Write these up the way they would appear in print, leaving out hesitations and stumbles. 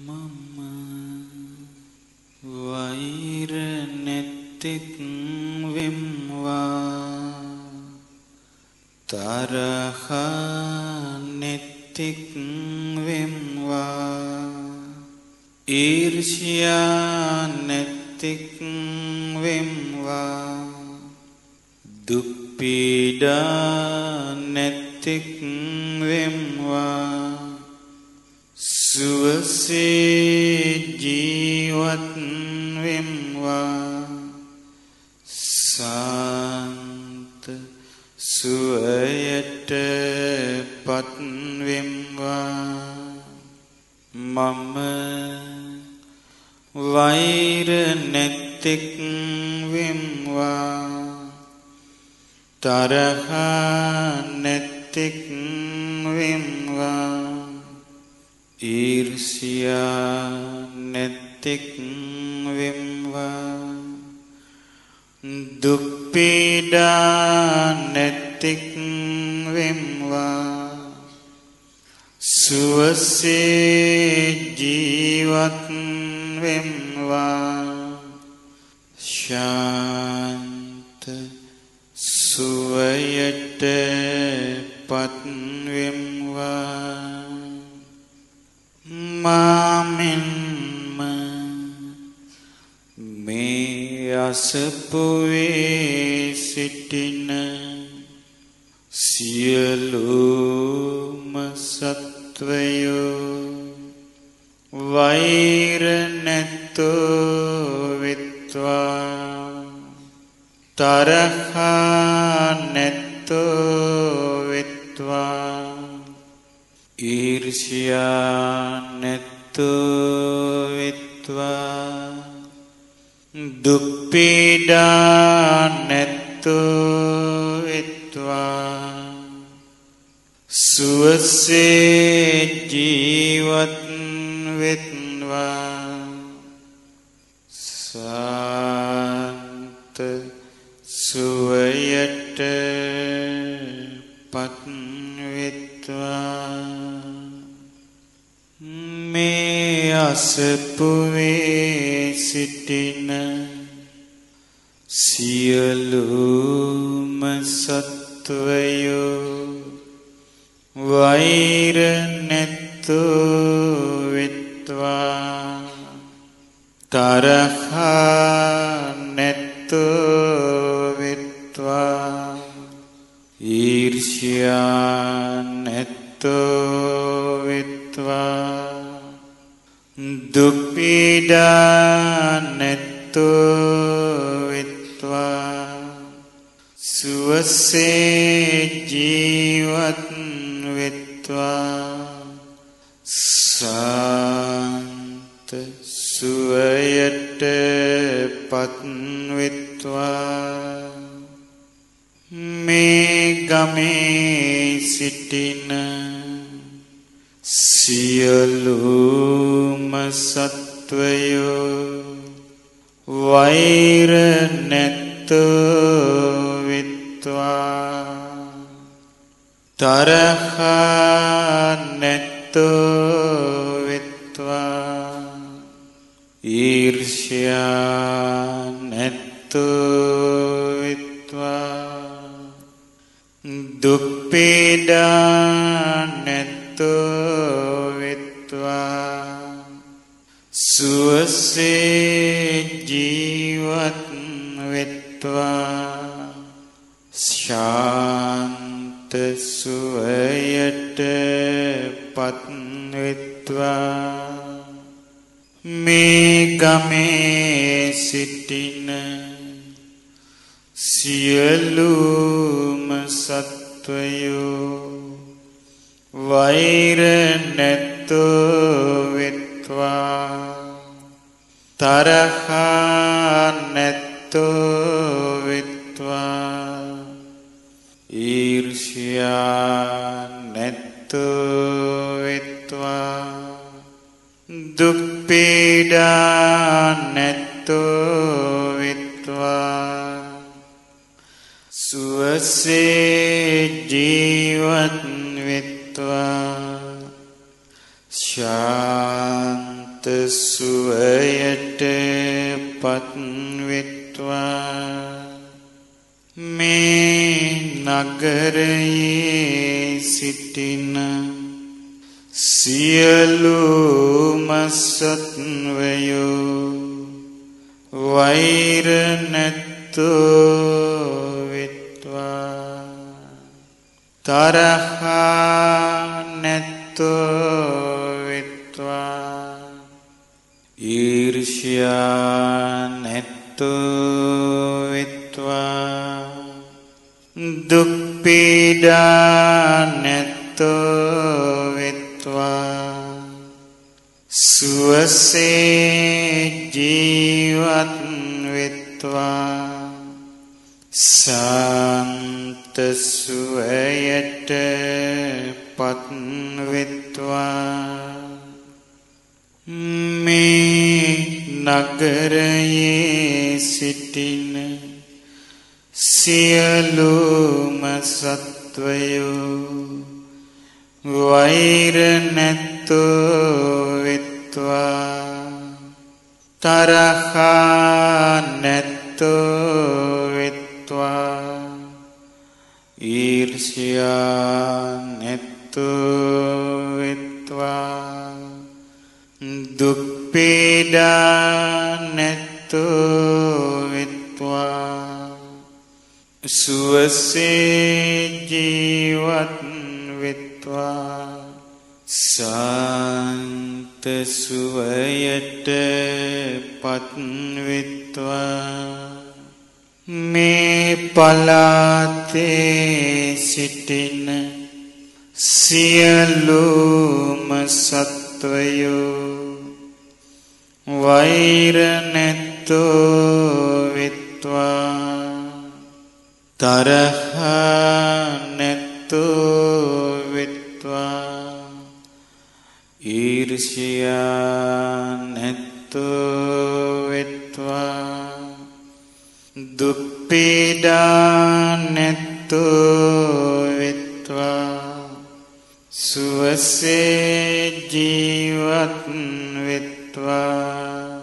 මම වෛර නැත්තෙක් වෙම්වා තරහ නැත්තෙක් වෙම්වා ඊර්ෂ්‍යා නැත්තෙක් වෙම්වා දුක් පීඩා නැත්තෙක් වෙම්වා සුවසේ ජීවත් වෙම්වා සාන්ත සුවයට පත් වෙම්වා මම වෛර නැත්තෙක් වෙම්වා තරහ නැත්තෙක් වෙම්වා ඊර්ෂ්‍යා නැත්තෙක් වෙම්වා දුක් පීඩා නැත්තෙක් වෙම්වා සුවසේ ජීවත් වෙම්වා ශාන්ත සුවයට පත් වෙම්වා මාමෙන්ම මේ අසපුවේ සිටින සියලුම සත්වයෝ වෛර නැත්තෝ වෙත්වා තරහ නැත්තෝ වෙත්වා ඊර්ෂ්‍යා නැත්තෝ වෙත්වා දුක් පීඩා නැත්තෝ වෙත්වා සුවසේ ජීවත් වෙත්වා සාන්ත සුවයට පත් වෙත්වා මේ අසපුවේ සිටින සියලුම සත්වයෝ වෛර නැත්තෝ වෙත්වා තරහ නැත්තෝ වෙත්වා ඊර්ෂ්‍යා නැත්තෝ වෙත්වා දුක් පීඩා නැත්තෝ වෙත්වා සුවසේ ජීවත් වෙත්වා සාන්ත සුවයට පත් වෙත්වා මේ ගමේ සිටින සියලුම සත්වයෝ වෛර නැත්තෝ වෙත්වා තරහ නැත්තෝ වෙත්වා ඊර්ෂ්‍යා නැත්තෝ වෙත්වා දුක් පීඩා නැත්තෝ වෙත්වා සුවසේ ජීවත් වෙත්වා ශාන්ත සුවයට පත් වෙත්වා මේ ගමේ සිටින සියලුම සත්වයෝ වෛර නැත්තෝ වෙත්වා තරහ නැත්තෝ වෙත්වා ඊර්ෂ්‍යා නැත්තෝ වෙත්වා දුක් පීඩා නැත්තෝ වෙත්වා සුවසේ ජීවත් වෙත්වා ශාන්ත සුවයට පත්වෙත්වා මේ නගරයේ සිටින සියලුම සත්වයෝ වෛර නැත්තෝ වෙත්වා තරහ නැත්තෝ වෙත්වා ඊර්ෂ්‍යා නැත්තෝ වෙත්වා දුක් පීඩා නැත්තෝ වෙත්වා සුවසේ ජීවත් වෙත්වා සාන්ත සුවයට පත් වෙත්වා මේ නගරයේ සිටින සියලුම සත්වයෝ වෛර නැත්තෝ වෙත්වා තරහ නැත්තෝ වෙත්වා ඊර්ෂ්‍යා නැත්තෝ වෙත්වා දුක් පීඩා නැත්තෝ වෙත්වා සුවසේ ජීවත් වෙත්වා සාන්ත සුවයට පත් වෙත්වා මේ පලාතේ සිටින සියලුම සත්වයෝ වෛර නැත්තෝ වෙත්වා තරහ නැත්තෝ වෙත්වා ඊර්ෂ්‍යා නැත්තෝ වෙත්වා දුක් පීඩා නැත්තෝ වෙත්වා සුවසේ ජීවත් වෙත්වා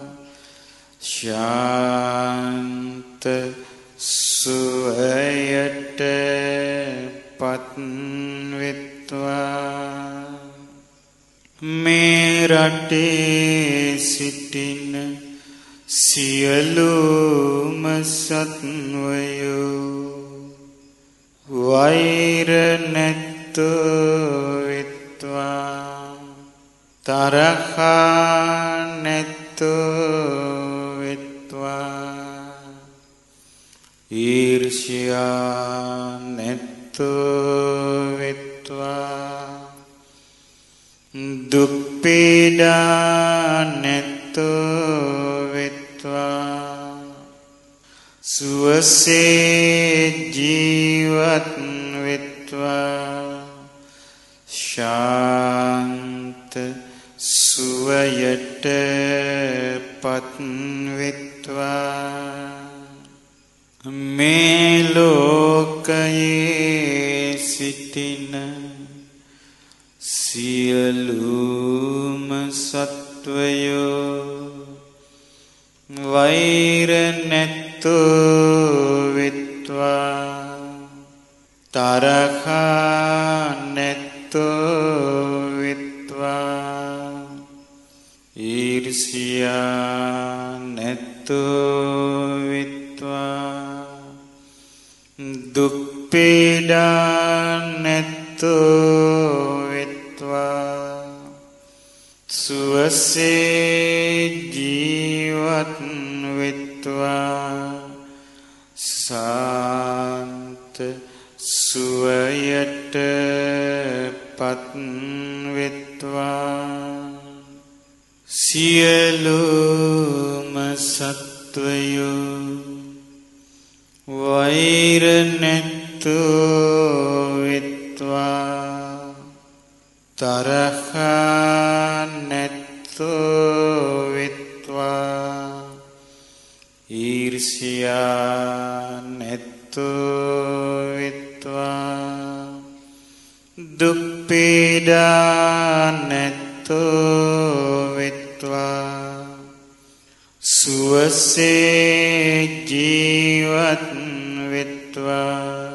ශාන්ත සුවයට පත් වෙත්වා මේ රටේ සිටින සියලුම සත්වයෝ වෛර නැත්තෝ වෙත්වා තරහ නැත්තෝ වෙත්වා ඊර්ෂ්‍යා නැත්තෝ වෙත්වා දුක් පීඩා නැත්තෝ වෙත්වා සුවසේ ජීවත් වෙත්වා ශාන්ත සුවයට පත් වෙත්වා මේ ලෝකයේ සිටින සියලුම සත්වයෝ වෛර නැත්තෝ වෙත්වා තරහ නැත්තෝ වෙත්වා ඊර්ෂ්‍යා නැත්තෝ වෙත්වා දුක් පීඩා නැත්තෝ වෙත්වා සුවසේ ජීවත් වෙත්වා සාන්ත සුවයට පත් වෙත්වා සියලුම සත්වයෝ වෛර නැත්තෝ වෙත්වා තරහ නැත්තෝ වෙත්වා ඊර්ෂ්‍යා නැත්තෝ වෙත්වා දුක් පීඩා නැත්තෝ වෙත්වා සුවසේ ජීවත් වෙත්වා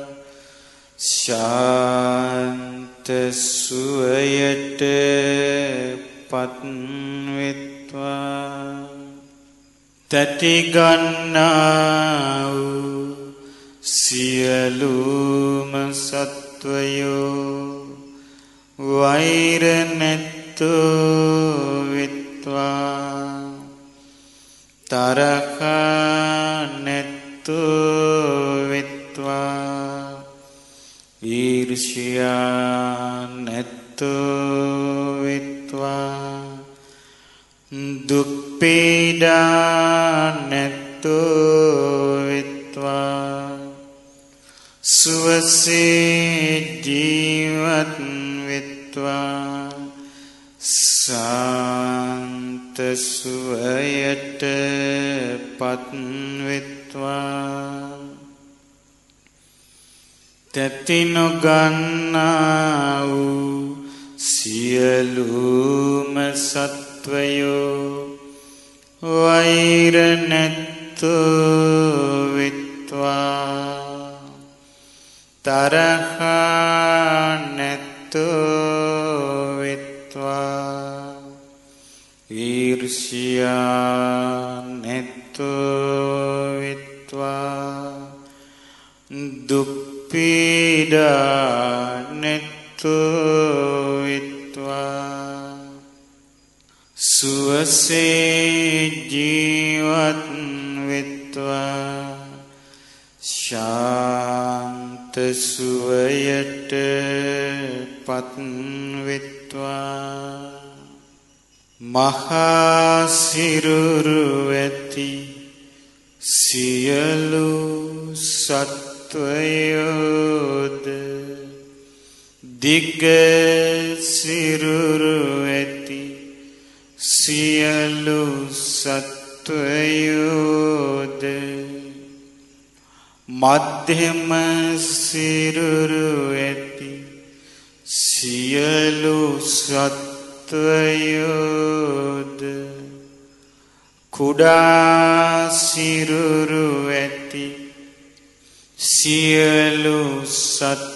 ශාන්ත සුවයට පත් වෙත්වා තැති ගන්නා වූ සියලුම සත්වයෝ වෛර නැත්තෝ වෙත්වා තරහ නැත්තෝ වෙත්වා ඊර්ෂ්‍යා නැත්තෝ වෙත්වා දුක් පීඩා නැත්තෝ වෙත්වා සුවසේ ජීවත් වෙත්වා සාන්ත සුවයට පත් වෙත්වා තැති නොගන්නා වූ සියලුම සත්වයෝ වෛර නැත්තෝ වෙත්වා තරහ නැත්තෝ වෙත්වා ඊර්ෂ්‍යා නැත්තෝ වෙත්වා දුක් පීඩා නැත්තෝ වෙත්වා සුවසේ ජීවත් වෙත්වා ශාන්ත සුවයට පත් වෙත්වා මහා සිරුරු ඇති සියලු සත්වයෝද දිග සිරුරු ඇති සියලු සත්වයෝද මධ්‍යම සිරුරු ඇති සියලු සත්වයෝද කුඩා සිරුරු ඇති සියලු සත්වයෝද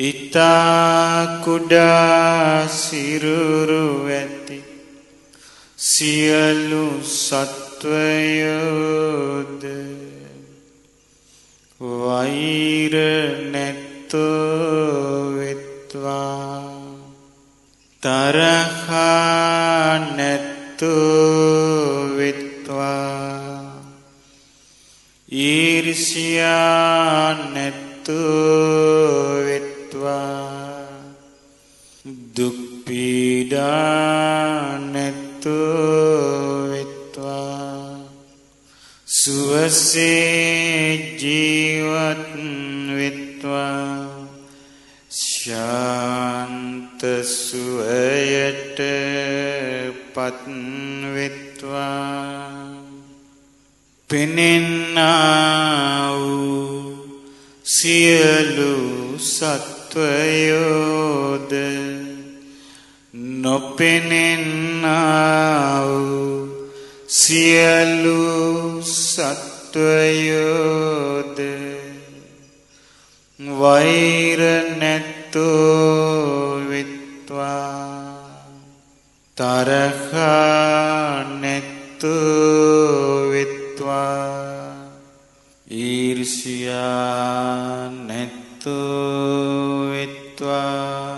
ඉතා කුඩා සිරුරු ඇති සියලු සත්වයෝද වෛර නැත්තෝ වෙත්වා තරහ නැත්තෝ වෙත්වා ඊර්ෂ්‍යා නැත්තෝ වෙත්වා දුක් පීඩා නැත්තෝ වෙත්වා සුවසේ ජීවත් වෙත්වා ශාන්ත සුවයට පත් වෙත්වා පෙනෙන්නා වූ සියලු සත්වයෝද නොපෙනෙන්නා වූ සියලු සත්වයෝද වෛර නැත්තෝ වෙත්වා තරහ නැත්තෝ වෙත්වා ඊර්ෂ්‍යා නැත්තෝ වෙත්වා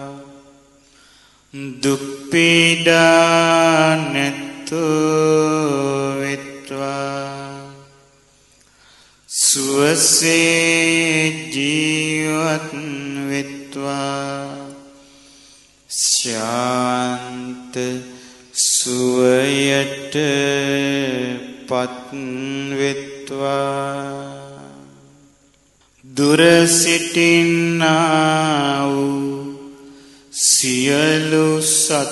දුක් පීඩා නැත්තෝ වෙත්වා සුවසේ ජීවත් වෙත්වා ශාන්ත සුවයට පත් වෙත්වා දුර සිටින්නා වූ සියලු සත්වයෝද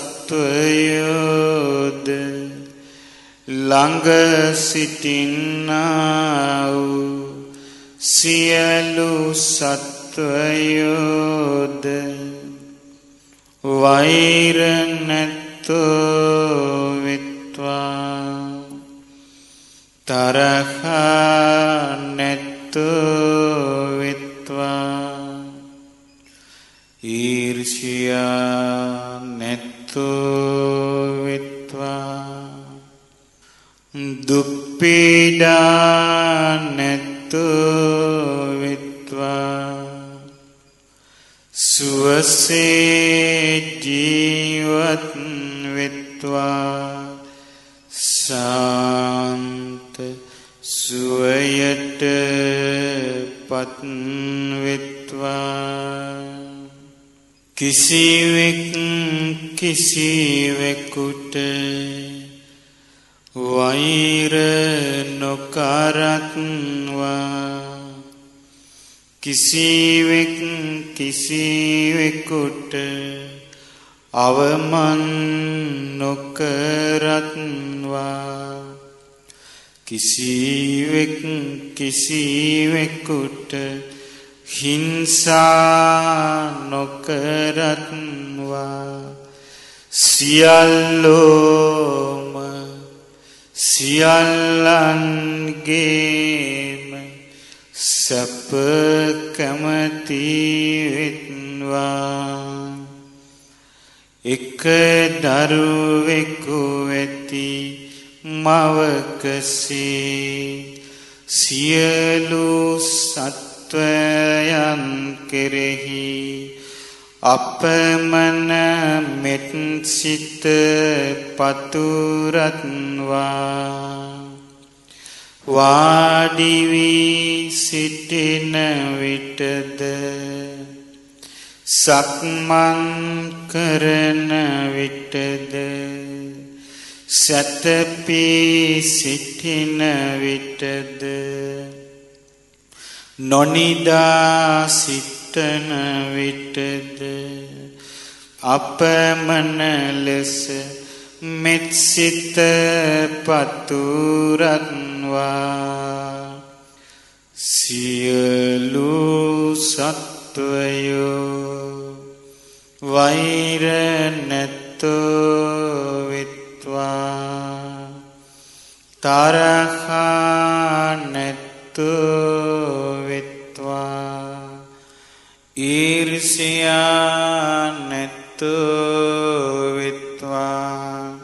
ළඟ සිටින්නා වූ සියලු සත්වයෝද වෛර නැත්තෝ තරහා නැතු විත්වා ඊර්ෂ්‍යා නැතු විත්වා දුක් පීඩා නැතු විත්වා සුවසේ ජීවත් විත්වා සාන්ත සුවයට පත් විත්වා කිසිවෙකුට වෛර නොකරත්වා කිසිවෙකුට අවමන් නොකරත්වා කිසිවෙකුට හිංසා නොකරත්වා සියල්ලෝම සියල්ලන්ගේම සැප කැමති වෙත්වා එක දරුවෙකු වෙති මවකසේ සියලු සත්වයන් කෙරෙහි අපමණ මෙත් සිත පතුරත්වා වාඩි වී සිටින විටද සක්මන් කරන විටද සැතපී සිටින විටද නොනිදා සිටන විටද අපමණ ලෙස මෙත් සිත පතුරත්වා සියලු සත්වයෝ වෛර නැතෝ විත්වා තරහා නැතෝ විත්වා ඊර්ෂ්‍යා නැතෝ විත්වා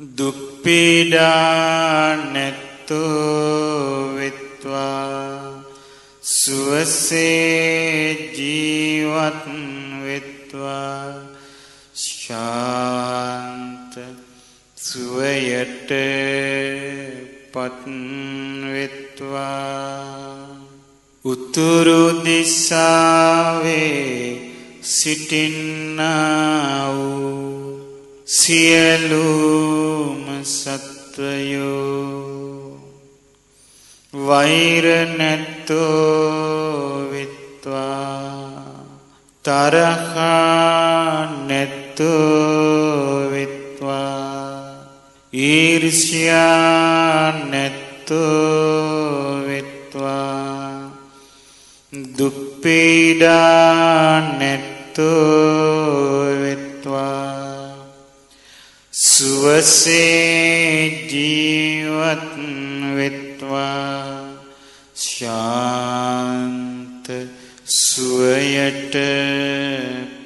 දුක් පීඩා නැතෝ විත්වා සුවසේ ජීවත් විත්වා ශාන්ත සුවයට පත් විත්වා උතුරු දිසාවේ සිටින්නා වූ සියලුම සත්වයෝ වෛර නැතෝ විත්වා තරහා නැතෝ විත්වා ඊර්ෂ්‍යා නැතෝ විත්වා දුක් පීඩා නැතෝ විත්වා සුවසේ ජීවත් විත්වා ශාන්ත සුවයට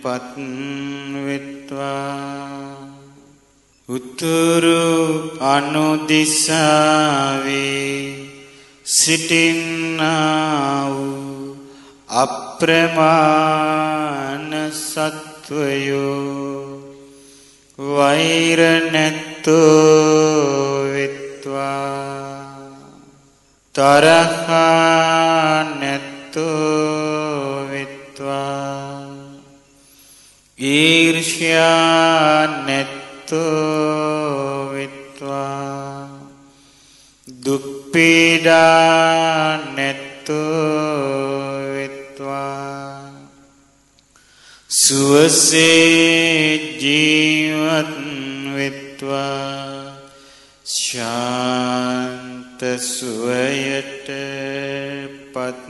පත් විත්වා උතුරු අනුදිසාවේ සිටින්නා වූ අප්‍රමාණ සත්වයෝ වෛර නැතෝ විත්වා තරහා නැතෝ විත්වා ඊර්ෂ්‍යා නැතෝ විත්වා දුක් පීඩා නැතෝ විත්වා සුවසේ ජීවත් විත්වා ශාන්ත සුවයට පත්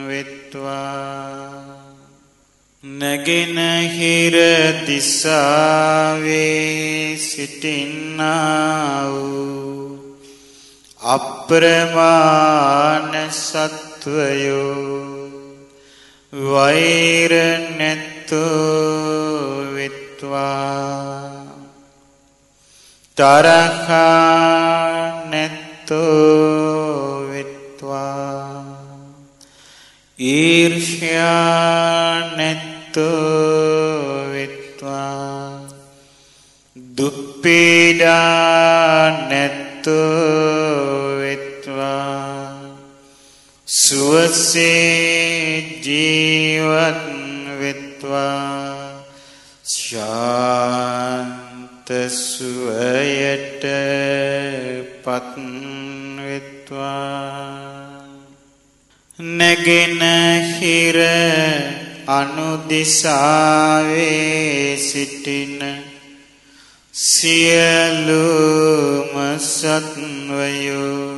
විත්වා නැගෙනහිර දිසාවේ සිටින්නා වූ අප්‍රමාණ සත්වයෝ වෛර නැත්තෝ විත්වා තරහා නැත්තෝ විත්වා ඊර්ෂ්‍යා නැත්තෝ විත්වා දුප්පීඩා නැත්තෝ විත්වා සුවසේ ජීවත් විත්වා ශාන්ත සුවයට පත් විත්වා නැගෙනහිර අනුදිසාවේ සිටින සියලුම සත්වයෝ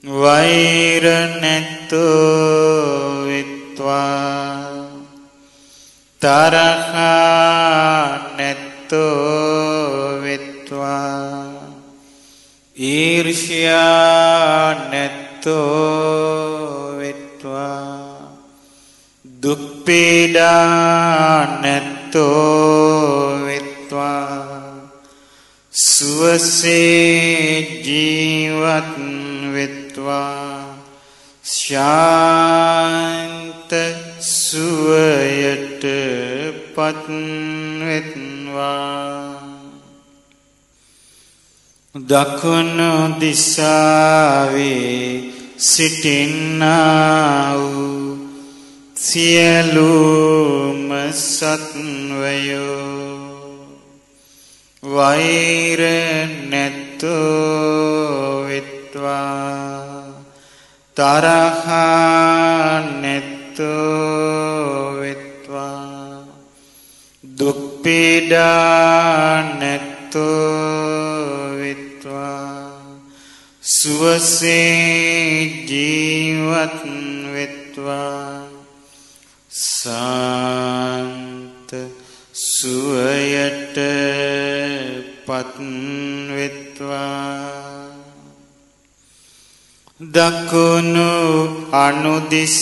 වෛර නැත්තෝ විත්වා තරහා නැත්තෝ විත්වා ඊර්ෂ්‍යා නැත්තෝ විත්වා දුප්පීඩා නැත්තෝ විත්වා සුවසේ ජීවත් විත්වා ශාන්ත සුවයට පත් විත්වා දකුණු දිසාවේ සිටින්නා වූ සියලුම සත්වයෝ වෛර නැත්තෝ විත්වා තරහා නැත්තෝ විත්වා දුප්පීඩා නැත්තෝ විත්වා සුවසේ ජීවත් විත්වා සාන්ත සුවයට පත් විත්වා දකුණු අනුදිසාවේ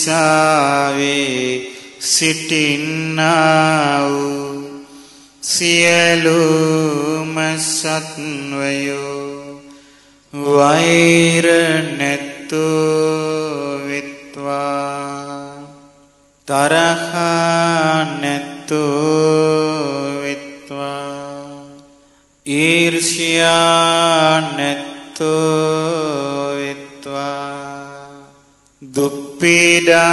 සිටින්නා වූ සියලුම සත්වයෝ වෛර නැත්තෝ විත්වා තරහා නැත්තෝ විත්වා ඊර්ෂ්‍යා නැත්තෝ විත්වා දුප්පීඩා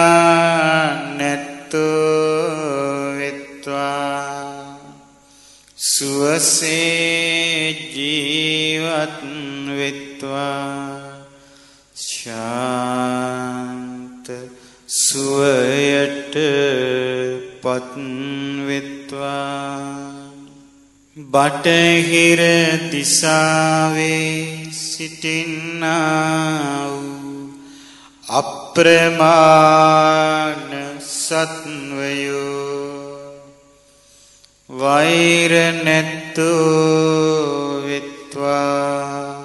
නැත්තෝ විත්වා සුවසේ ජීවත් විත්වා ශාන්ත සුවයට පත් විත්වා බටහිර දිසාවේ සිටින්නා වූ අප්‍රමාණ සත්වයෝ වෛර නැත්තෝ විත්වා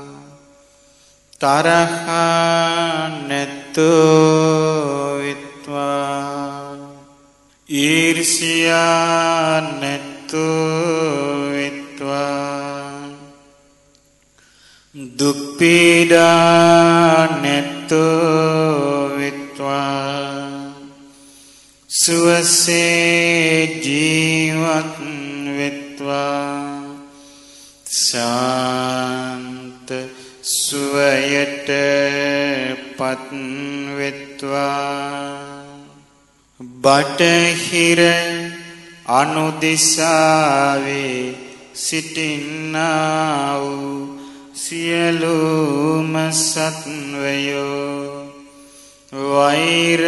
තරහා නැත්තෝ විත්වා ඊර්ෂ්‍යා නැත්තෝ විත්වා දුප්පීඩා නැත්තෝ විත්වා සුවසේ ජීවත් විත්වා ශාන්ත සුවයට පත් විත්වා බටහිර අනුදිසාවේ සිටින්නා වූ සියලුම සත්වයෝ වෛර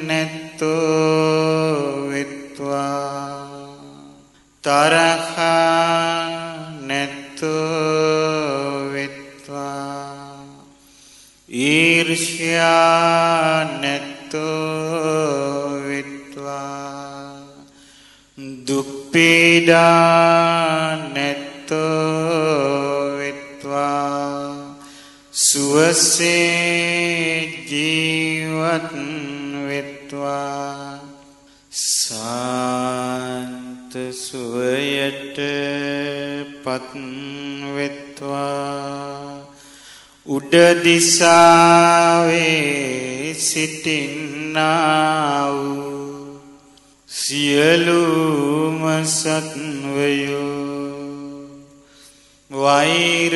නැත්තෝ විත්වා තරහා නැත්තෝ විත්වා ඊර්ෂ්‍යා නැත්තෝ විත්වා දුප්පීඩා නැත්තෝ විත්වා සුවසේ ජීවත් වෙත්වා සාන්ත සුවයට පත් වෙත්වා උඩ දිසාවේ සිටින්නා වූ සියලුම සත්වයෝ වෛර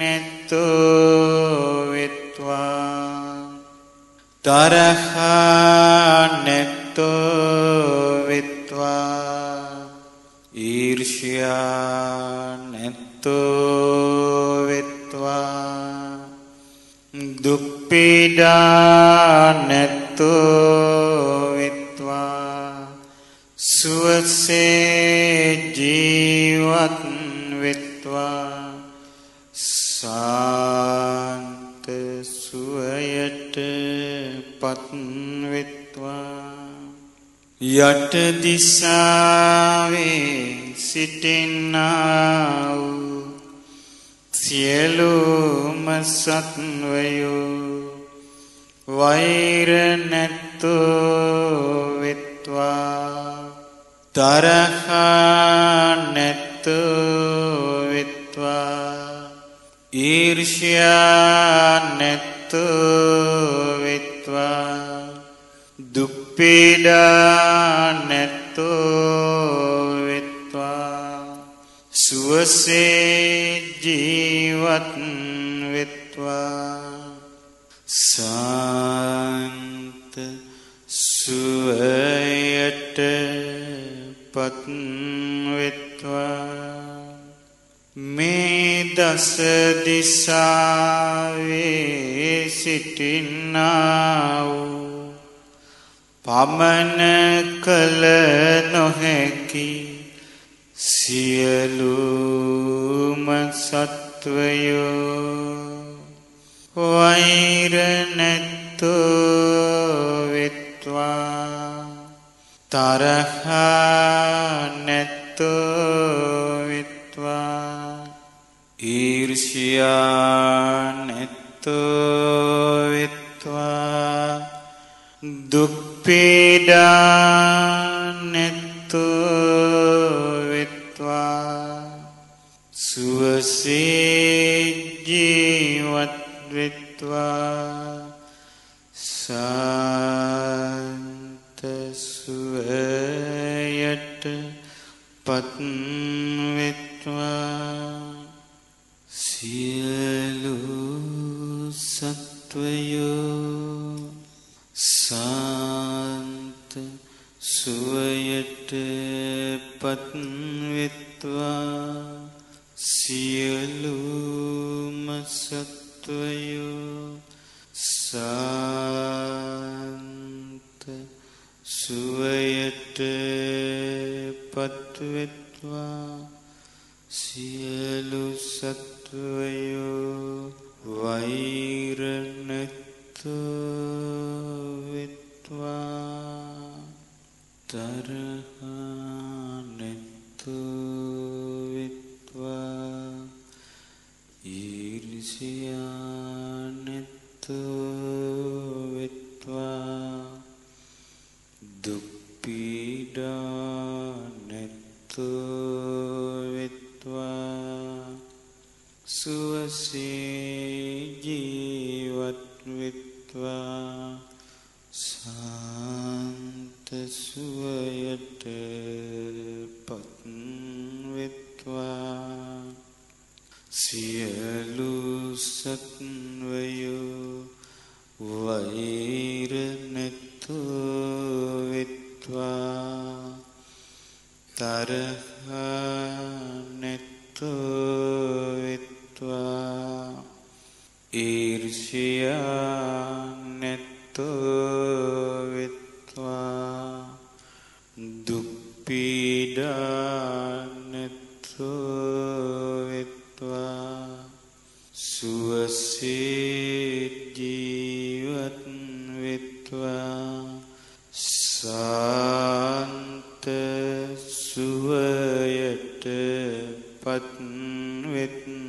නැත්තෝ වෙත්වා තරහා නැත්තෝ වෙත්වා ඊර්ෂ්‍යා නැත්තෝ වෙත්වා දුක් පීඩා නැත්තෝ වෙත්වා සුවසේ ජීවත් වෙත්වා සාන්ත සුවයට පත් වෙත්වා යට දිසාවේ සිටින්නා වූ සියලුම සත්වයෝ වෛර නැත්තෝ වෙත්වා තරහා නැත්තෝ වෙත්වා ඊර්ෂ්‍යා නැත්තෝ වෙත්වා දුක් පීඩා නැත්තෝ වෙත්වා සුවසේ ජීවත් වෙත්වා සාන්ත සුවයට පත් වෙත්වා මේ දස දිසාවේ සිටින්නා වූ පමන කල නොහැකි සියලුම සත්වයෝ වෛර නැත්තෝ වෙත්වා තරහා නැත්තෝ වෙත්වා ඊර්ෂ්‍යා නැත්තෝ වෙත්වා දුක් පීඩා නැත්තෝ වෙත්වා සුවසේ ජීවත් වෙත්වා සාන්ත සුවයට පත් වෙත්වා සියලු සත්වයෝ සාන්ත සුවයට පත් වෙත්වා සියලුම සත්වයෝ සාන්ත සුවයට පත් වෙත්වා සියලු සත්වයෝ වෛර නැත්තෝ වෙත්වා තරහා නැත්තෝ වෙත්වා ඊර්ෂ්‍යා නැත්තෝ වෙත්වා දුක් පීඩා නැත්තෝ වෙත්වා සුවසේ ජීවත් වෙත්වා සාන්ත සුවයට පත් වෙත්වා සියලු සත්වයෝ වෛර නැත්තෝ වෙත්වා තරහා නැත්තෝ වෙත්වා ඊර්ෂ්‍යා නැත්තෝ වෙත්වා දුක් පීඩා නැත්තෝ වෙත්වා සුවසේ ජීවත් වෙත්වා සාන්ත සුවයට පත් වෙත්වා